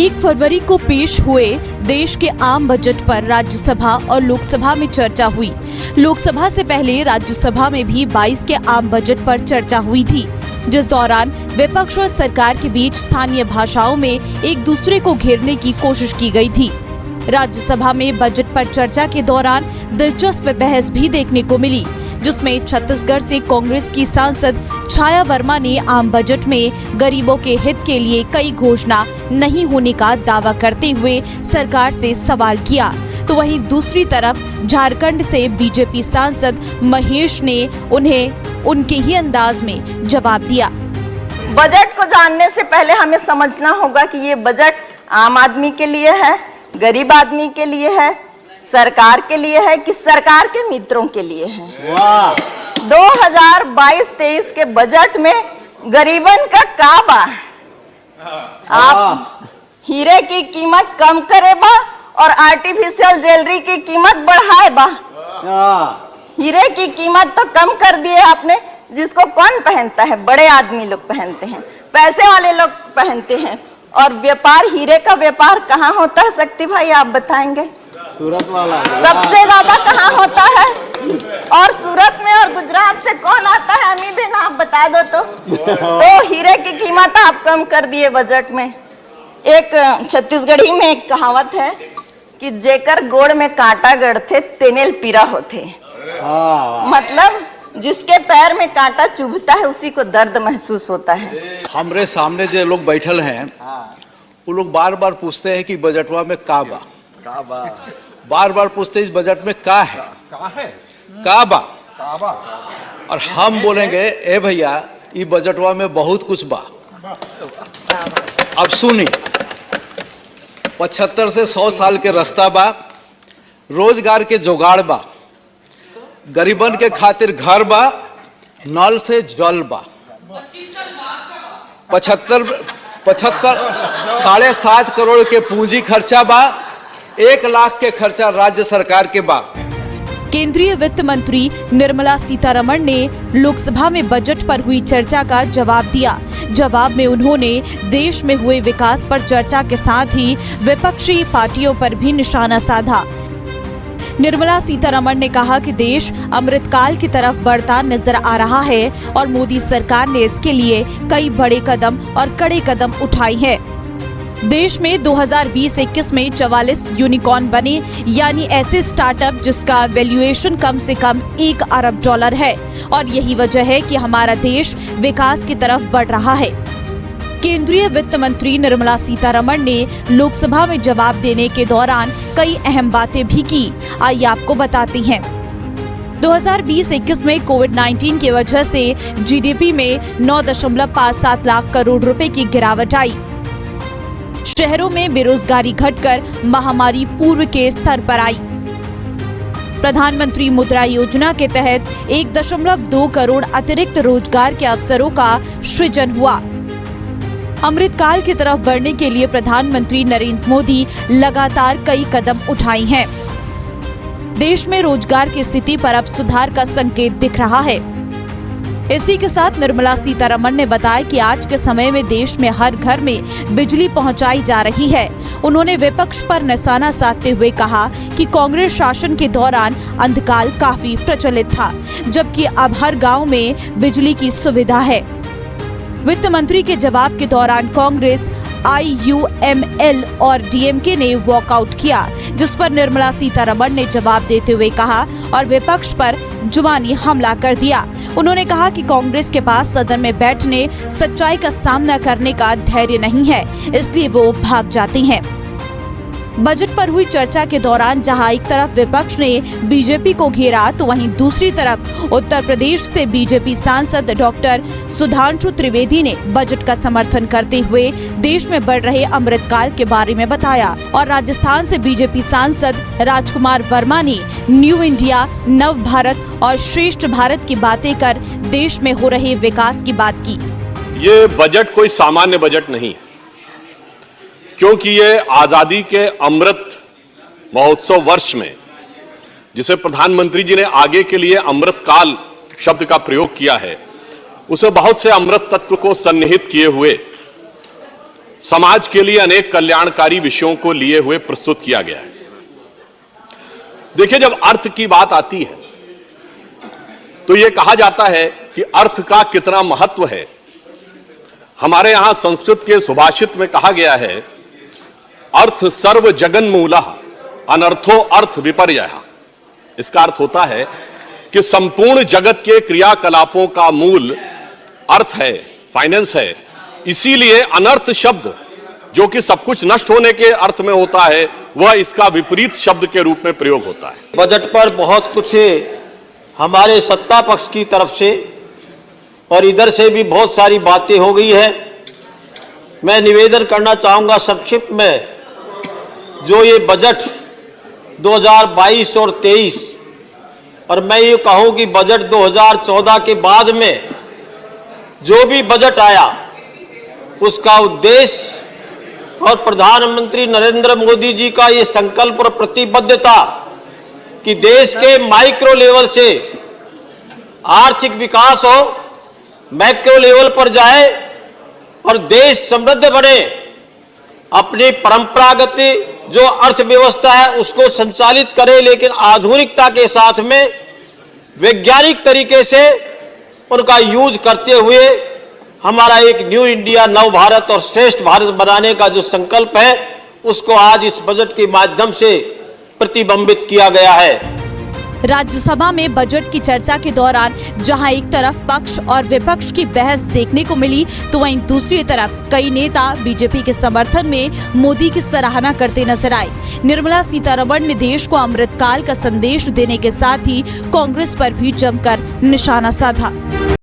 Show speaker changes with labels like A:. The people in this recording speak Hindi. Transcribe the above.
A: 1 फरवरी को पेश हुए देश के आम बजट पर राज्यसभा और लोकसभा में चर्चा हुई। लोकसभा से पहले राज्यसभा में भी 22 के आम बजट पर चर्चा हुई थी, जिस दौरान विपक्ष और सरकार के बीच स्थानीय भाषाओं में एक दूसरे को घेरने की कोशिश की गई थी। राज्यसभा में बजट पर चर्चा के दौरान दिलचस्प बहस भी देखने को मिली, जिसमें छत्तीसगढ़ से कांग्रेस की सांसद छाया वर्मा ने आम बजट में गरीबों के हित के लिए कई घोषणा नहीं होने का दावा करते हुए सरकार से सवाल किया, तो वहीं दूसरी तरफ झारखंड से बीजेपी सांसद महेश ने उन्हें उनके ही अंदाज में जवाब दिया।
B: बजट को जानने से पहले हमें समझना होगा कि ये बजट आम आदमी के लिए है, गरीब आदमी के लिए है, सरकार के लिए है कि सरकार के मित्रों के लिए है। 2022-23 के बजट में गरीबन का का बा? आप हीरे की कीमत कम करे बा और आर्टिफिशियल ज्वेलरी की कीमत बढ़ाए बा। हीरे की कीमत तो कम कर दिए आपने, जिसको कौन पहनता है? बड़े आदमी लोग पहनते हैं, पैसे वाले लोग पहनते हैं। और व्यापार, हीरे का व्यापार कहाँ होता है शक्ति भाई, आप बताएंगे? सूरत वाला सबसे ज्यादा कहाँ होता है? और सूरत में और गुजरात से कौन आता है? अमी बहन आप बता दो तो हीरे की कीमत आप कम कर दिए बजट में। एक छत्तीसगढ़ी में एक कहावत है कि जेकर गोड़ में कांटा गढ़थे तेनेल पीरा होते। मतलब जिसके पैर में कांटा चुभता है उसी को दर्द महसूस होता है।
C: हमरे सामने जो लोग बैठल हैं वो लोग बार बार पूछते हैं कि बजटवा में का बा, बार बार पूछते हैं इस बजट में का है, का बा। और हम बोलेंगे ए भैया ये बजटवा में बहुत कुछ बा। अब सुनी, 75 से 100 साल के रास्ता बा, रोजगार के जुगाड़ बा, गरीबन के खातिर घर बा, नल से जल बा। 75 7.5 करोड़ के पूंजी खर्चा बा, 1 लाख के खर्चा राज्य सरकार के बा।
A: केंद्रीय वित्त मंत्री निर्मला सीतारमण ने लोकसभा में बजट पर हुई चर्चा का जवाब दिया। जवाब में उन्होंने देश में हुए विकास पर चर्चा के साथ ही विपक्षी पार्टियों पर भी निशाना साधा। निर्मला सीतारमण ने कहा कि देश अमृतकाल की तरफ बढ़ता नजर आ रहा है और मोदी सरकार ने इसके लिए कई बड़े कदम और कड़े कदम उठाए हैं। देश में 2020-21 में 44 यूनिकॉर्न बने, यानी ऐसे स्टार्टअप जिसका वैल्यूएशन कम से कम $1 अरब है, और यही वजह है कि हमारा देश विकास की तरफ बढ़ रहा है। केंद्रीय वित्त मंत्री निर्मला सीतारमण ने लोकसभा में जवाब देने के दौरान कई अहम बातें भी की। आइए आपको बताते हैं। 2020-21 में कोविड-19 की वजह से जीडीपी में 9.57 लाख करोड़ रुपए की गिरावट आई। शहरों में बेरोजगारी घटकर महामारी पूर्व के स्तर पर आई। प्रधानमंत्री मुद्रा योजना के तहत 1.2 करोड़ अतिरिक्त रोजगार के अवसरों का सृजन हुआ। अमृतकाल की तरफ बढ़ने के लिए प्रधानमंत्री नरेंद्र मोदी लगातार कई कदम उठाए हैं। देश में रोजगार की स्थिति पर अब सुधार का संकेत दिख रहा है। इसी के साथ निर्मला सीतारमण ने बताया कि आज के समय में देश में हर घर में बिजली पहुंचाई जा रही है। उन्होंने विपक्ष पर निशाना साधते हुए कहा कि कांग्रेस शासन के दौरान अंधकाल काफी प्रचलित था, जबकि अब हर गांव में बिजली की सुविधा है। वित्त मंत्री के जवाब के दौरान कांग्रेस, IUML और DMK ने वॉकआउट किया, जिस पर निर्मला सीतारमण ने जवाब देते हुए कहा और विपक्ष पर जुबानी हमला कर दिया। उन्होंने कहा कि कांग्रेस के पास सदन में बैठने, सच्चाई का सामना करने का धैर्य नहीं है, इसलिए वो भाग जाते हैं। बजट पर हुई चर्चा के दौरान जहां एक तरफ विपक्ष ने बीजेपी को घेरा, तो वहीं दूसरी तरफ उत्तर प्रदेश से बीजेपी सांसद डॉक्टर सुधांशु त्रिवेदी ने बजट का समर्थन करते हुए देश में बढ़ रहे अमृतकाल के बारे में बताया, और राजस्थान से बीजेपी सांसद राजकुमार वर्मा ने न्यू इंडिया, नव भारत और श्रेष्ठ भारत की बातें कर देश में हो रहे विकास की बात की।
D: ये बजट कोई सामान्य बजट नहीं, क्योंकि ये आजादी के अमृत महोत्सव वर्ष में, जिसे प्रधानमंत्री जी ने आगे के लिए अमृतकाल शब्द का प्रयोग किया है, उसे बहुत से अमृत तत्व को सन्निहित किए हुए समाज के लिए अनेक कल्याणकारी विषयों को लिए हुए प्रस्तुत किया गया है। देखिए, जब अर्थ की बात आती है तो यह कहा जाता है कि अर्थ का कितना महत्व है। हमारे यहां संस्कृत के सुभाषित में कहा गया है, अर्थ सर्व जगन मूलः अनर्थो अर्थ विपर्ययः। इसका अर्थ होता है कि संपूर्ण जगत के क्रियाकलापों का मूल अर्थ है, फाइनेंस है। इसीलिए अनर्थ शब्द, जो कि सब कुछ नष्ट होने के अर्थ में होता है, वह इसका विपरीत शब्द के रूप में प्रयोग होता है।
E: बजट पर बहुत कुछ हमारे सत्ता पक्ष की तरफ से और इधर से भी बहुत सारी बातें हो गई है। मैं निवेदन करना चाहूंगा संक्षिप्त में, जो ये बजट 2022 और 23, और मैं ये कहूं कि बजट 2014 के बाद में जो भी बजट आया, उसका उद्देश्य और प्रधानमंत्री नरेंद्र मोदी जी का ये संकल्प और प्रतिबद्धता कि देश के माइक्रो लेवल से आर्थिक विकास हो, मैक्रो लेवल पर जाए और देश समृद्ध बने, अपनी परंपरागत जो अर्थव्यवस्था है उसको संचालित करे, लेकिन आधुनिकता के साथ में वैज्ञानिक तरीके से उनका यूज करते हुए हमारा एक न्यू इंडिया, नव भारत और श्रेष्ठ भारत बनाने का जो संकल्प है, उसको आज इस बजट के माध्यम से प्रतिबिंबित किया गया है।
A: राज्यसभा में बजट की चर्चा के दौरान जहां एक तरफ पक्ष और विपक्ष की बहस देखने को मिली, तो वहीं दूसरी तरफ कई नेता बीजेपी के समर्थन में मोदी की सराहना करते नजर आए। निर्मला सीतारमण ने देश को अमृतकाल का संदेश देने के साथ ही कांग्रेस पर भी जमकर निशाना साधा।